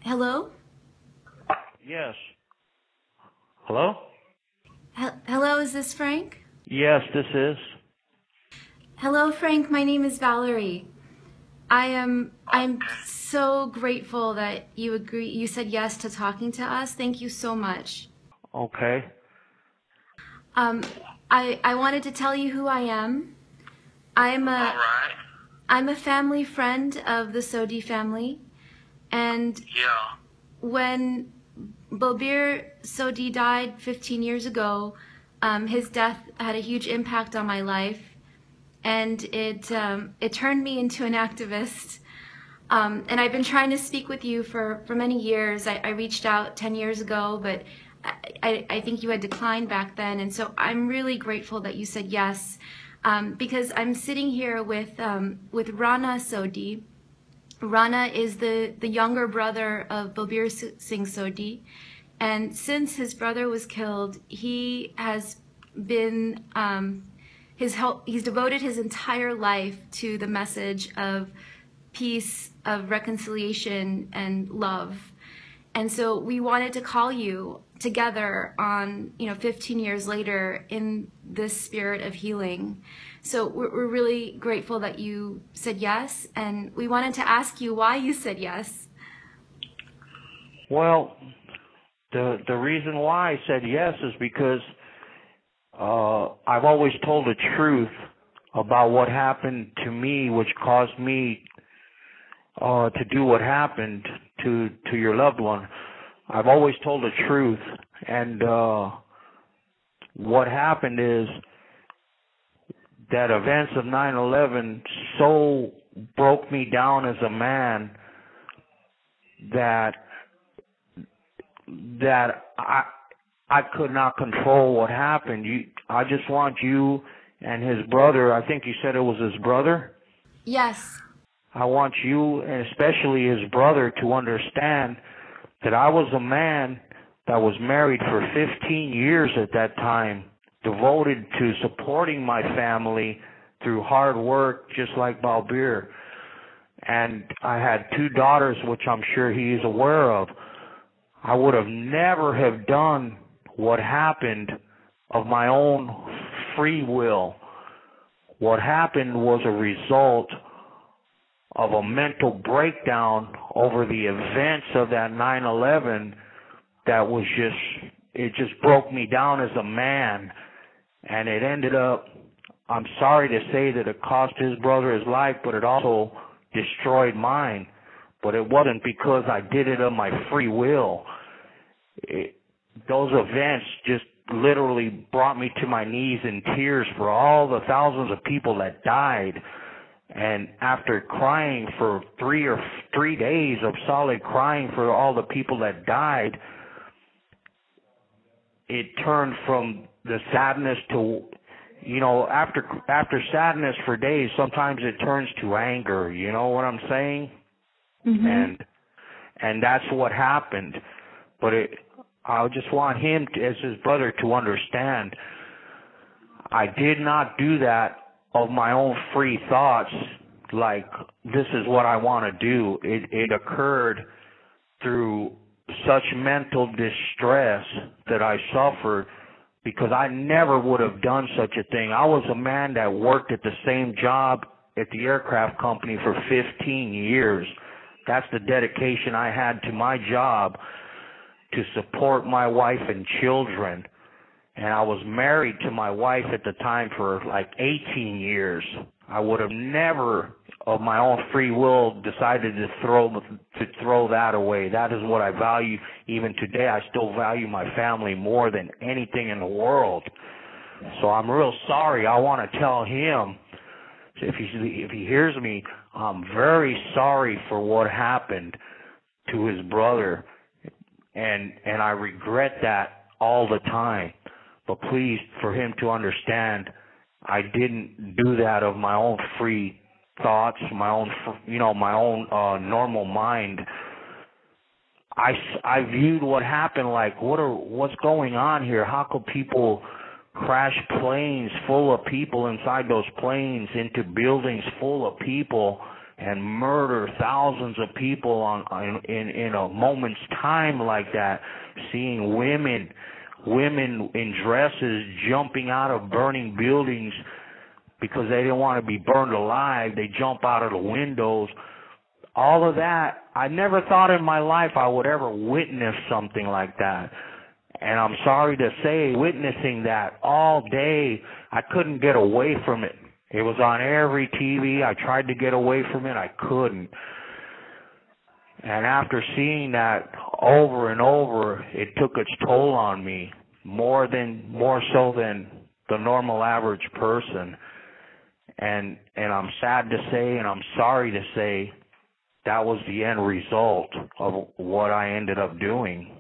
Hello? Yes. Hello? Hello, is this Frank? Yes, this is. Hello, Frank. My name is Valarie. I'm so grateful that you said yes to talking to us. Thank you so much. Okay. Um, I wanted to tell you who I am. I'm All a right. I'm a family friend of the Sodhi family, and Yeah. when Balbir Sodhi died 15 years ago, his death had a huge impact on my life, and it turned me into an activist. And I've been trying to speak with you for many years. I reached out 10 years ago, but I think you had declined back then. And so I'm really grateful that you said yes, because I'm sitting here with Rana Sodhi. Rana is the younger brother of Balbir Singh Sodhi. And since his brother was killed, he has been he's devoted his entire life to the message of peace, of reconciliation, and love. And so we wanted to call you together on, 15 years later in this spirit of healing. So we're really grateful that you said yes, and we wanted to ask you why you said yes. Well, the reason why I said yes is because I've always told the truth about what happened to me, which caused me to do what happened to your loved one. I've always told the truth, and what happened is that events of 9/11 so broke me down as a man that I could not control what happened. I just want you and his brother, I think you said it was his brother? Yes. I want you, and especially his brother, to understand that I was a man that was married for 15 years at that time, devoted to supporting my family through hard work, just like Balbir. And I had 2 daughters, which I'm sure he is aware of. I would have never have done what happened of my own free will. What happened was a result of a mental breakdown over the events of that 9/11 that was it just broke me down as a man. And it ended up, I'm sorry to say that it cost his brother his life, but it also destroyed mine. But it wasn't because I did it of my free will. Those events just literally brought me to my knees in tears for all the thousands of people that died. And after crying for 3 days of solid crying for all the people that died, it turned from the sadness to, after sadness for days, sometimes it turns to anger. You know what I'm saying? Mm-hmm. And that's what happened. But I just want him, as his brother, to understand I did not do that of my own free thoughts, like this is what I want to do. It occurred through such mental distress that I suffered, because I never would have done such a thing. I was a man that worked at the same job at the aircraft company for 15 years. That's the dedication I had to my job, to support my wife and children. And I was married to my wife at the time for like 18 years. I would have never, of my own free will, decided to throw that away. That is what I value. Even today, I still value my family more than anything in the world. So I'm real sorry. I want to tell him, if he hears me, I'm very sorry for what happened to his brother, and I regret that all the time. But please, for him to understand, I didn't do that of my own free thoughts, my own normal mind. I viewed what happened like, what's going on here? How could people crash planes full of people inside those planes into buildings full of people and murder thousands of people in a moment's time like that, seeing women in dresses jumping out of burning buildings because they didn't want to be burned alive. They jump out of the windows. All of that, I never thought in my life I would ever witness something like that. And I'm sorry to say, witnessing that all day, I couldn't get away from it. It was on every TV. I tried to get away from it. I couldn't. And after seeing that over and over, it took its toll on me, more so than the normal average person. And I'm sad to say, and I'm sorry to say, that was the end result of what I ended up doing.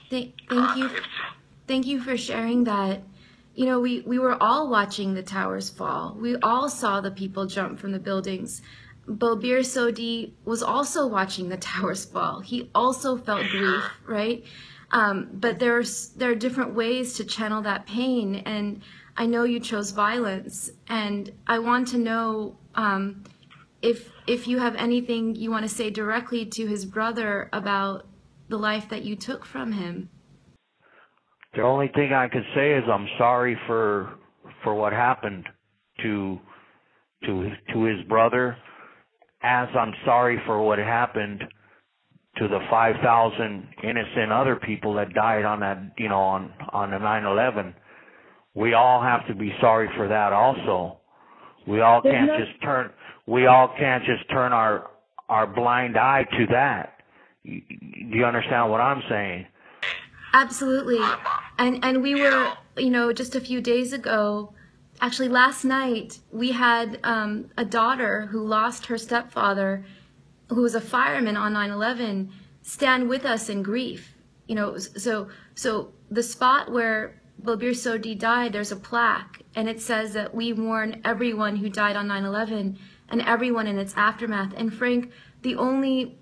Thank you for sharing that. You know, we were all watching the towers fall. We all saw the people jump from the buildings. Balbir Sodhi was also watching the towers fall. He also felt grief, right? But there are different ways to channel that pain, and I know you chose violence, and I want to know if you have anything you want to say directly to his brother about the life that you took from him. The only thing I could say is I'm sorry for what happened to his brother, as I'm sorry for what happened to the 5,000 innocent other people that died on that, on the 9/11. We all have to be sorry for that also. We all can't just turn our blind eye to that. Do you understand what I'm saying? Absolutely. And we were, just a few days ago, actually last night, we had a daughter who lost her stepfather, who was a fireman on 9/11, stand with us in grief. So the spot where Balbir Sodhi died, there's a plaque, and it says that we mourn everyone who died on 9/11 and everyone in its aftermath. And Frank, the only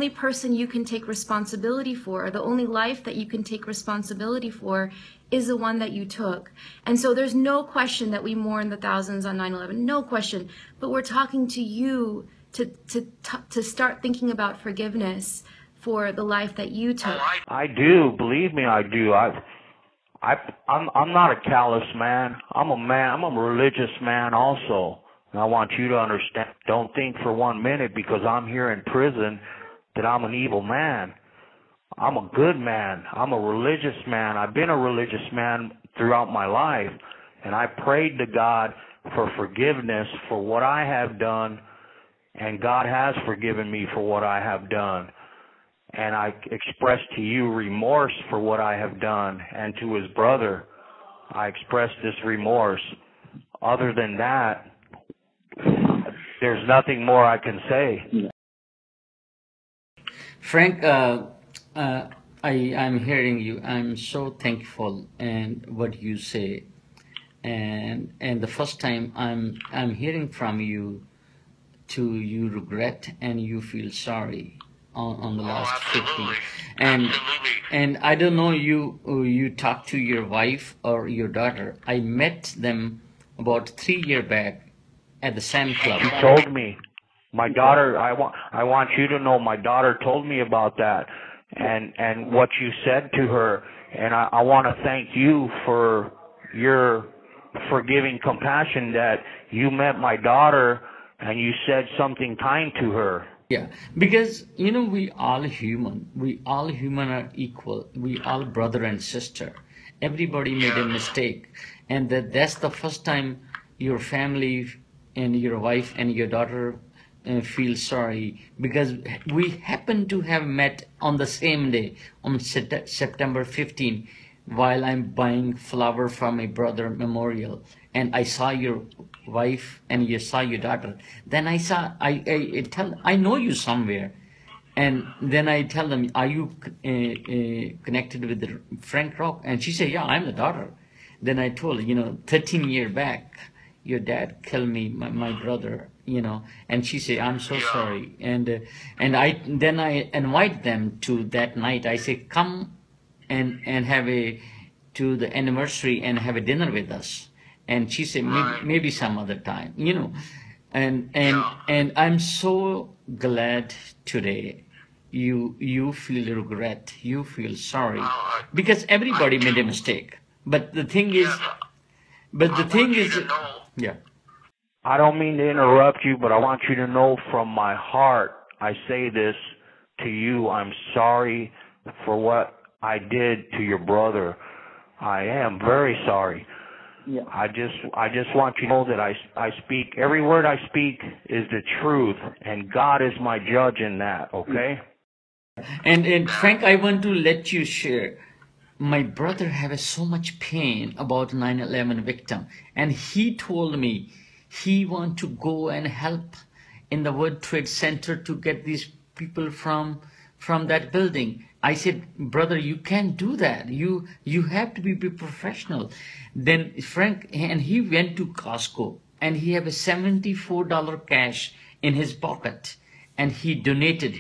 person you can take responsibility for, the only life that you can take responsibility for, is the one that you took. And so there's no question that we mourn the thousands on 9/11, no question. But we're talking to you to start thinking about forgiveness for the life that you took. I do, believe me, I do. I'm not a callous man. I'm a man. I'm a religious man also. And I want you to understand. Don't think for 1 minute because I'm here in prison that I'm an evil man. I'm a good man. I'm a religious man. I've been a religious man throughout my life. And I prayed to God for forgiveness for what I have done. And God has forgiven me for what I have done. And I expressed to you remorse for what I have done. And to his brother, I expressed this remorse. Other than that, there's nothing more I can say. Frank, I'm hearing you. I'm so thankful and what you say. And the first time I'm hearing from you you regret and you feel sorry on the last 15. And I don't know, you talked to your wife or your daughter. I met them about 3 years back at the Sam Club. She told me. My daughter, I want you to know, my daughter told me about that and what you said to her. And I want to thank you for your forgiving compassion that you met my daughter and you said something kind to her. Yeah, because, we all human. We all human are equal. We all brother and sister. Everybody made a mistake. And that's the first time your family and your wife and your daughter feel sorry, because we happen to have met on the same day, on September 15, while I'm buying flower for my brother memorial, and I saw your wife and you saw your daughter. Then I know you somewhere, and then I tell them, are you connected with the Frank Rock? And she said, yeah, I'm the daughter. Then I told her, 13 years back, your dad killed me, my brother, and she said, I'm so sorry. And I invite them to that night. I say, come and have to the anniversary and have a dinner with us. And she said, maybe some other time, you know. And I'm so glad today you feel regret, you feel sorry, because everybody made a mistake. But the thing is, yeah. I don't mean to interrupt you, but I want you to know from my heart, I say this to you. I'm sorry for what I did to your brother. I am very sorry. Yeah. I just want you to know that I speak, every word I speak is the truth, and God is my judge in that, okay? And Frank, I want to let you share. My brother had so much pain about 9/11 victim, and he told me he want to go and help in the World Trade Center to get these people from that building. I said, brother, you can't do that. You have to be professional. Then Frank, and he went to Costco, and he have a $74 cash in his pocket, and he donated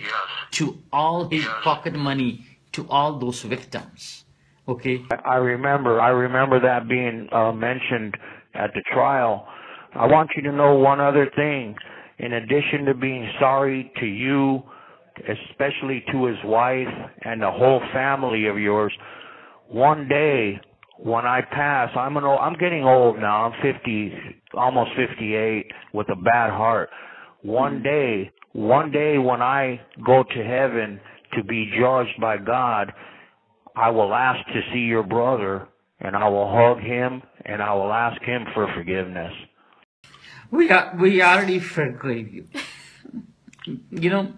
to all his pocket money to all those victims. Okay. I remember that being mentioned at the trial. I want you to know one other thing. In addition to being sorry to you, especially to his wife and the whole family of yours, one day when I pass, I'm getting old now. I'm 50, almost 58, with a bad heart. One day when I go to heaven to be judged by God, I will ask to see your brother, and I will hug him, and I will ask him for forgiveness. We already forgave you. You know,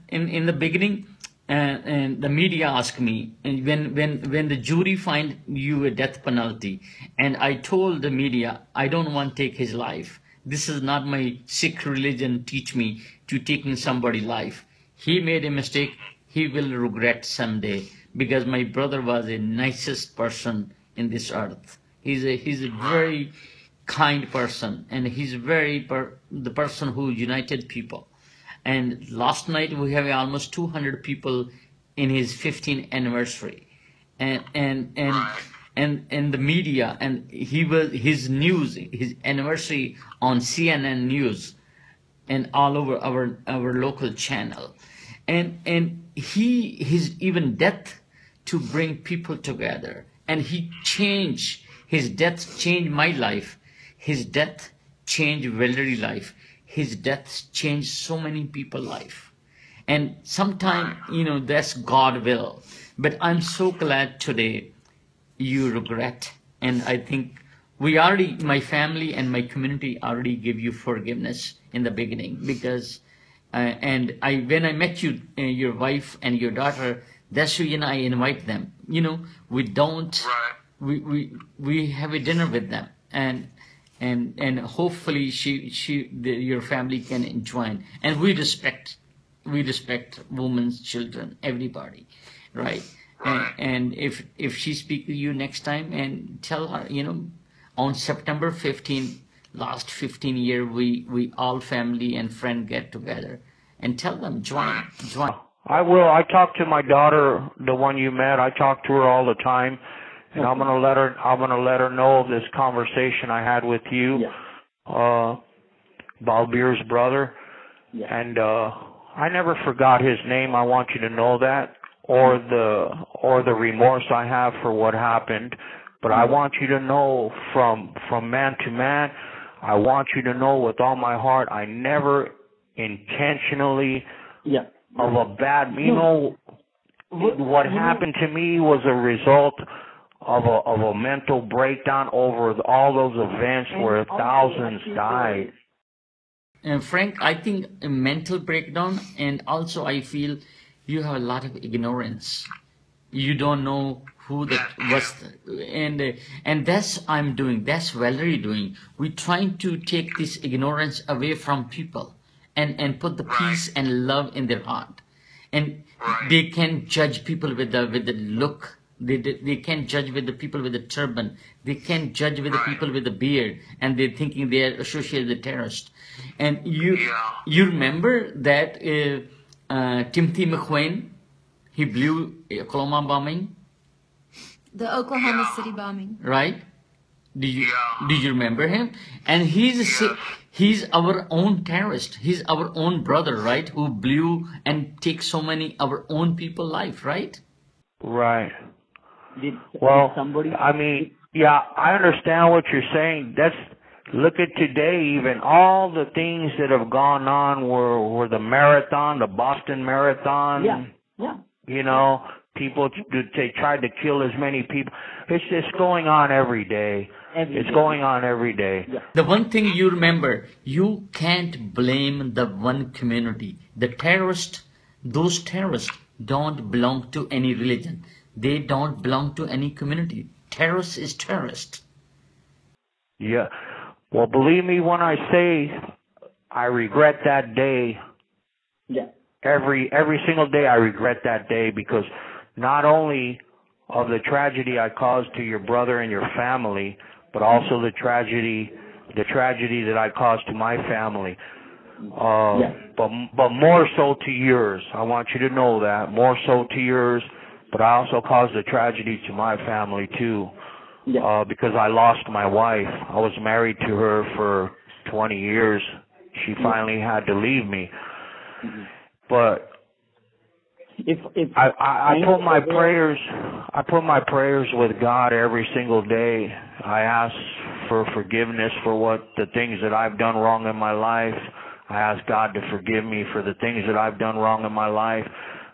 in the beginning, and the media asked me, and when the jury find you a death penalty, and I told the media, I don't want to take his life. This is not my Sikh religion teach me to taking somebody's life. He made a mistake. He will regret someday, because my brother was the nicest person in this earth. He's a very kind person, and he's the person who united people. And last night we have almost 200 people in his 15th anniversary, and the media, and his news, his anniversary on CNN News, and all over our local channel, and his even death to bring people together, and his death changed my life, his death changed Valerie's life, his death changed so many people's life. And sometimes, you know, that's God will. But I'm so glad today you regret, and I think my family and my community already give you forgiveness in the beginning, because when I met you, your wife and your daughter, that's when I invite them. You know, we don't, we have a dinner with them, and hopefully your family can enjoy, and we respect women, children, everybody, right? And if she speak to you next time, and tell her, you know, on September 15th, last 15 year, we all family and friend get together, and tell them join. I will. I talk to my daughter, the one you met. I talk to her all the time, and I'm gonna let her know of this conversation I had with you, Balbir's brother, and I never forgot his name. I want you to know that, or the remorse I have for what happened. But I want you to know from man to man, I want you to know with all my heart, I never intentionally of a bad, you know, what happened to me was a result of a mental breakdown over all those events where thousands died. And Frank, I think a mental breakdown, and also I feel you have a lot of ignorance. You don't know who and that's I'm doing. That's Valerie doing. We're trying to take this ignorance away from people, and put the peace and love in their heart, and they can judge people with the look. They can't judge with the people with the turban. They can't judge with the people with the beard, and they're thinking they are associated with terrorists. And you remember that Timothy McQueen, he blew Oklahoma bombing. The Oklahoma City bombing. Right? Do you remember him? And he's our own terrorist. He's our own brother, right? Who blew and take so many our own people life, right? Right. Did Well, somebody? I mean, yeah, I understand what you're saying. Look at today, even all the things that have gone on were the marathon, the Boston Marathon. Yeah. You know, they tried to kill as many people. It's just going on every day. It's going on every day. Yeah. The one thing you remember, you can't blame the one community. Those terrorists don't belong to any religion. They don't belong to any community. Terrorist is terrorist. Yeah. Well, believe me when I say I regret that day. Yeah. Every single day I regret that day, because not only of the tragedy I caused to your brother and your family, but also the tragedy that I caused to my family. But more so to yours. I want you to know that. More so to yours, but I also caused the tragedy to my family too. Yeah. Because I lost my wife. I was married to her for 20 years. She finally had to leave me. Mm-hmm. But if I put my prayers with God every single day. I ask for forgiveness for the things that I've done wrong in my life. I ask God to forgive me for the things that I've done wrong in my life.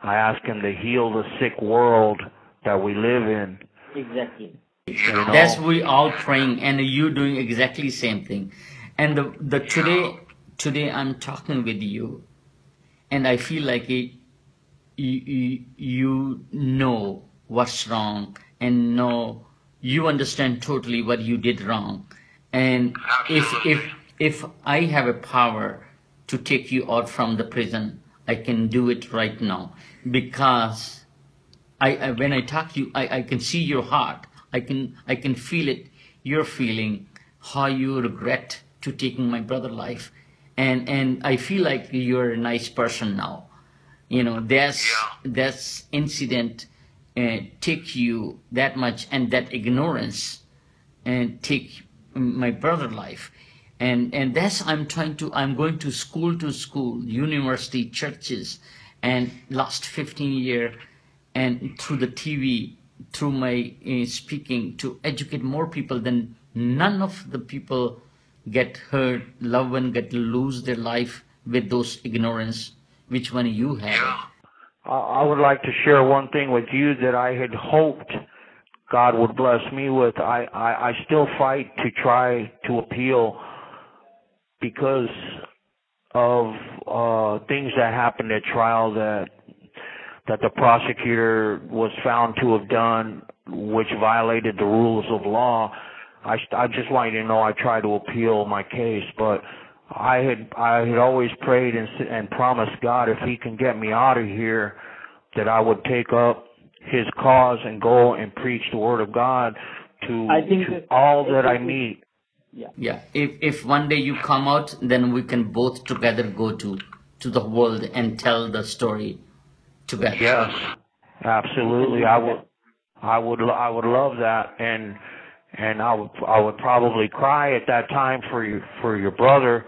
I ask Him to heal the sick world that we live in. Exactly. You know? That's we all praying, and you doing exactly same thing. And the today I'm talking with you, and I feel like you know what's wrong, and you understand totally what you did wrong. And if I have a power to take you out from the prison, I can do it right now, because I when I talk to you, I can see your heart. I can feel it. You're feeling how you regret to taking my brother's life, and I feel like you're a nice person now. You know, that's incident take you that much, and that ignorance and take my brother's life, and that's I'm going to school, university, churches, and last 15 year, and through the TV, through my speaking, to educate more people. Than none of the people get hurt, loved one get lose their life with those ignorance, which one you have. I would like to share one thing with you that I had hoped God would bless me with. I still fight to try to appeal because of things that happened at trial that the prosecutor was found to have done, which violated the rules of law. I just want you to know I try to appeal my case, but I had always prayed and promised God, if He can get me out of here, that I would take up His cause and go and preach the Word of God to all that I meet. Yeah. If one day you come out, then we can both together go to the world and tell the story together. Yes, absolutely. I would love that, and I would probably cry at that time for your brother,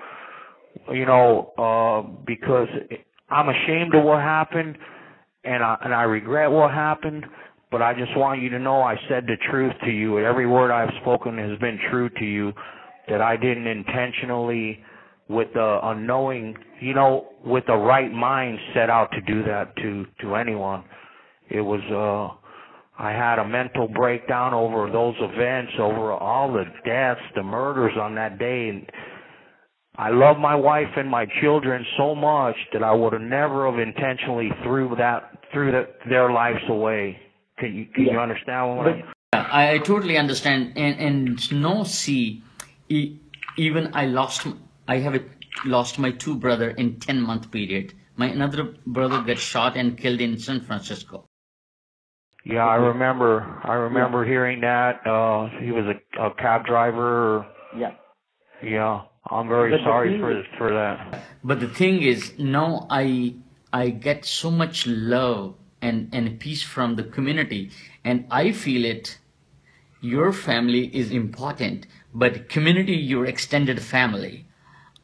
because I'm ashamed of what happened, and I regret what happened. But I just want you to know I said the truth to you. Every word I've spoken has been true to you. That I didn't intentionally, with the unknowing, with the right mind, set out to do that to anyone. It was I had a mental breakdown over those events, over all the deaths, the murders on that day, and I love my wife and my children so much that I would have never have intentionally threw their lives away. Can you understand what I totally understand, and even I have lost my two brother in 10-month period. My another brother got shot and killed in San Francisco. Yeah, I remember hearing that. He was a cab driver. Yeah. Yeah, I'm very sorry for that. But the thing is, now I get so much love and peace from the community, and I feel it your family is important, but community, your extended family.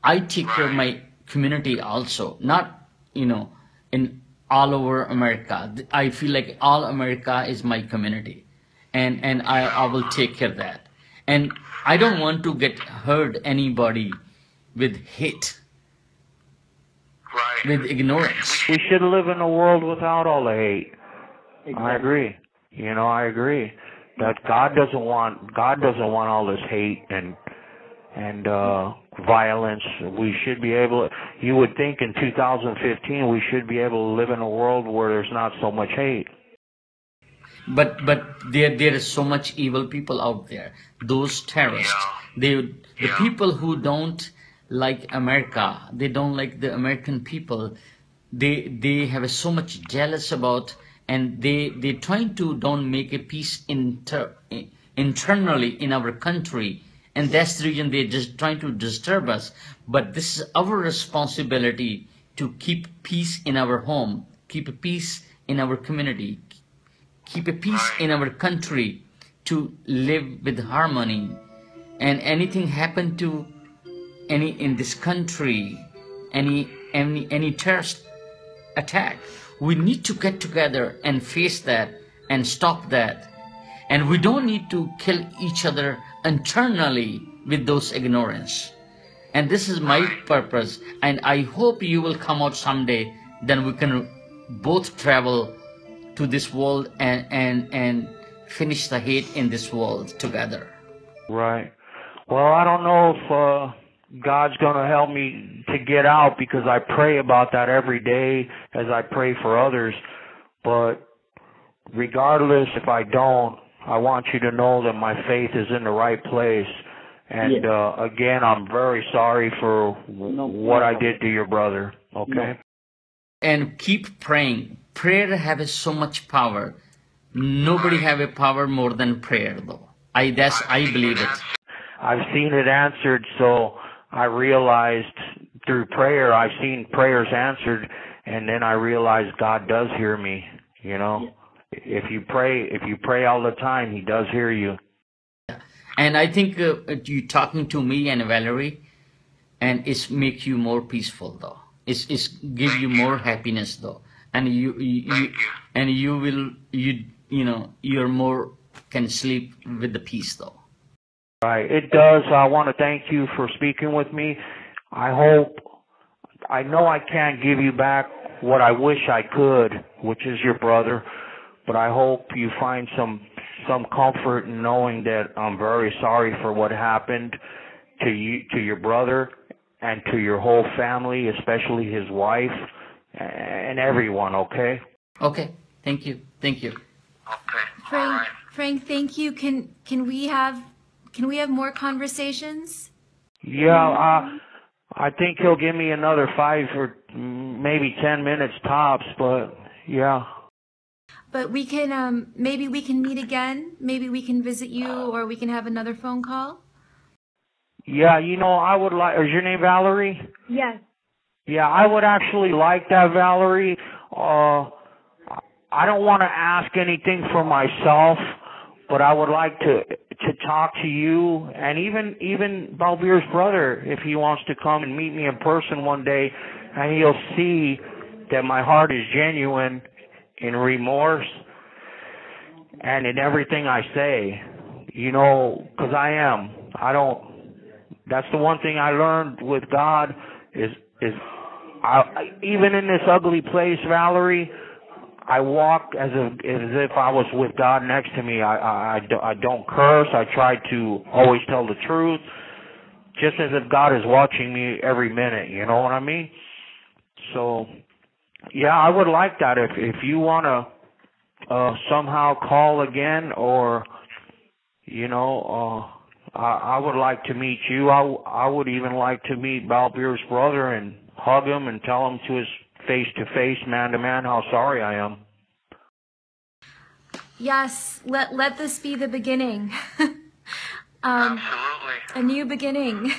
I take care of my community also, not, in all over America. I feel like all America is my community, and I will take care of that. And I don't want to get hurt anybody with hate, with ignorance. We should live in a world without all the hate. Exactly. I agree. I agree that God doesn't want all this hate and violence. We should be able. You would think in 2015 we should be able to live in a world where there's not so much hate. But there is so much evil people out there. Those terrorists, the people who don't like America, they don't like the American people. They have so much jealous about, and they trying to don't make a peace internally in our country, and that's the reason they're just trying to disturb us. But this is our responsibility to keep peace in our home, keep a peace in our community, keep a peace in our country, to live with harmony. And anything happen to any in this country, any terrorist attack, we need to get together and face that and stop that. And we don't need to kill each other internally with those ignorance. And this is my purpose, and I hope you will come out someday, then we can both travel to this world and finish the hate in this world together. Right. Well, I don't know if God's going to help me to get out, because I pray about that every day as I pray for others. But regardless, if I don't, I want you to know that my faith is in the right place. And again, I'm very sorry for what I did to your brother. Okay? No. And keep praying. Prayer has so much power. Nobody have a power more than prayer, though. I believe it. I've seen it answered, so I realized through prayer, I've seen prayers answered, and then I realized God does hear me. If you pray all the time, He does hear you. And I think you talking to me and Valarie, and it's make you more peaceful, though. It's give you more happiness, though. And you're more can sleep with the peace, though. Right, it does. I want to thank you for speaking with me. I know I can't give you back what I wish I could, which is your brother, but I hope you find some comfort in knowing that I'm very sorry for what happened to you, to your brother, and to your whole family, especially his wife and everyone. Okay. Okay. Thank you. Okay. Frank, All right. Frank, thank you. Can we have more conversations? Yeah, I think he'll give me another 5 or maybe 10 minutes tops, but yeah. But we can maybe we can meet again. Maybe we can visit you, or we can have another phone call. Yeah, I would like. Is your name Valarie? Yes. Yeah, I would actually like that, Valarie. I don't want to ask anything for myself, but I would like to talk to you, and even Balbir's brother, if he wants to come and meet me in person one day, and he'll see that my heart is genuine in remorse and in everything I say, because I am. That's the one thing I learned with God is even in this ugly place, Valarie, I walk as if I was with God next to me. I don't curse. I try to always tell the truth, just as if God is watching me every minute. You know what I mean? So, yeah, I would like that. If you want to somehow call again, or I would like to meet you. I would even like to meet Balbir's brother and hug him and tell him to his face-to-face, man-to-man, how sorry I am. Yes, let this be the beginning. Absolutely. A new beginning.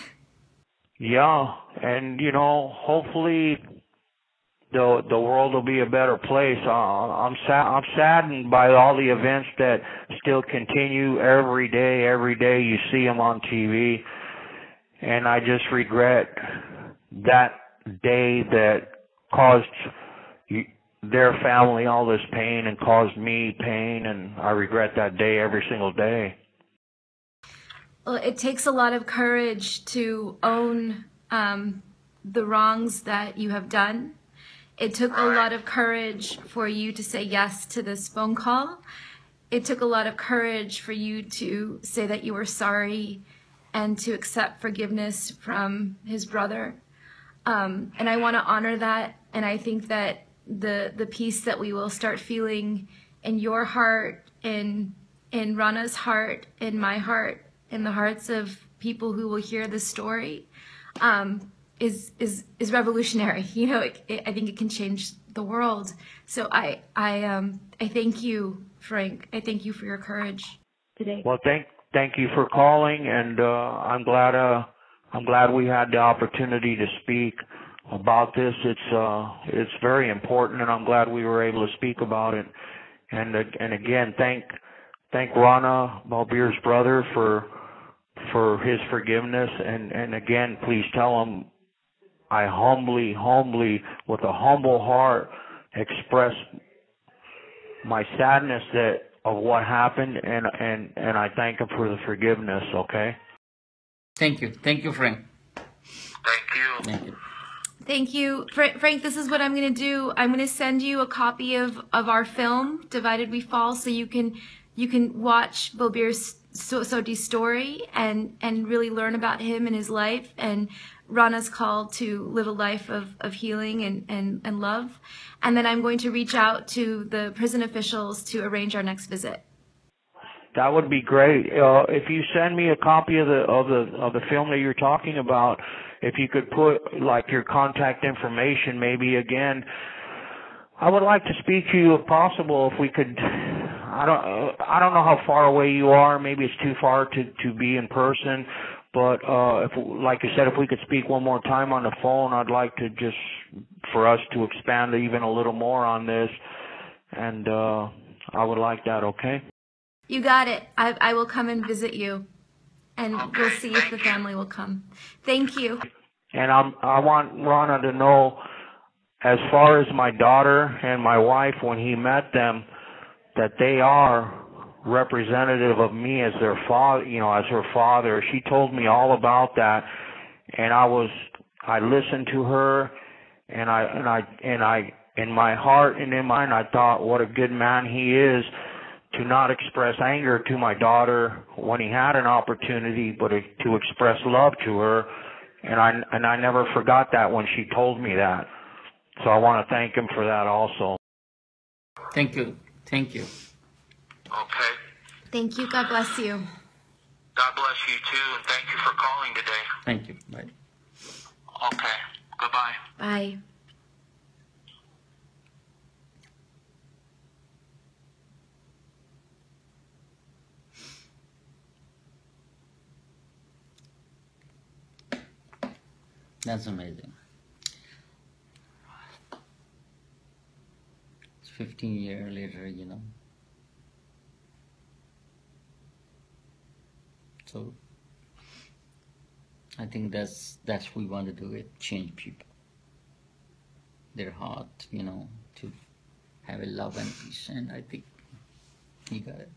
Yeah, and hopefully the world will be a better place. I'm saddened by all the events that still continue every day. Every day you see them on TV, and I just regret that day that caused their family all this pain and caused me pain, and I regret that day every single day. Well, it takes a lot of courage to own the wrongs that you have done. It took a lot of courage for you to say yes to this phone call. It took a lot of courage for you to say that you were sorry and to accept forgiveness from his brother. And I want to honor that. And I think that the peace that we will start feeling in your heart, in Rana's heart, in my heart, in the hearts of people who will hear this story, is revolutionary. You know, I think it can change the world. So I thank you, Frank. I thank you for your courage today. Well, thank you for calling, and I'm glad we had the opportunity to speak about this. It's very important, and I'm glad we were able to speak about it. And again, thank Rana Balbir's brother for his forgiveness, and again, please tell him I humbly, with a humble heart, express my sadness of what happened, and I thank him for the forgiveness. Okay. Thank you, Frank. Thank you. Thank you, Frank. This is what I'm going to do. I'm going to send you a copy of our film, Divided We Fall, so you can watch Balbir Sodhi's story and really learn about him and his life and Rana's call to live a life of healing and love. And then I'm going to reach out to the prison officials to arrange our next visit. That would be great. If you send me a copy of the film that you're talking about, if you could put like your contact information, maybe again, I would like to speak to you if possible. If we could, I don't know how far away you are. Maybe it's too far to be in person. But if, like you said, if we could speak one more time on the phone, I'd like to just for us to expand even a little more on this, and I would like that. Okay. You got it. I will come and visit you, and we'll see if the family will come. Thank you. And I want Rana to know, as far as my daughter and my wife, when he met them, that they are representative of me as their father, as her father. She told me all about that, and I listened to her, and I in my heart and in my mind, I thought, what a good man he is to not express anger to my daughter when he had an opportunity, but to express love to her, and I never forgot that when she told me that. So I want to thank him for that also. Thank you. Okay. Thank you. God bless you. God bless you too, and thank you for calling today. Thank you. Bye. Okay. Goodbye. Bye. That's amazing. It's 15 years later, So I think that's we want to do it, change people, their heart, to have a love and peace, and I think he got it.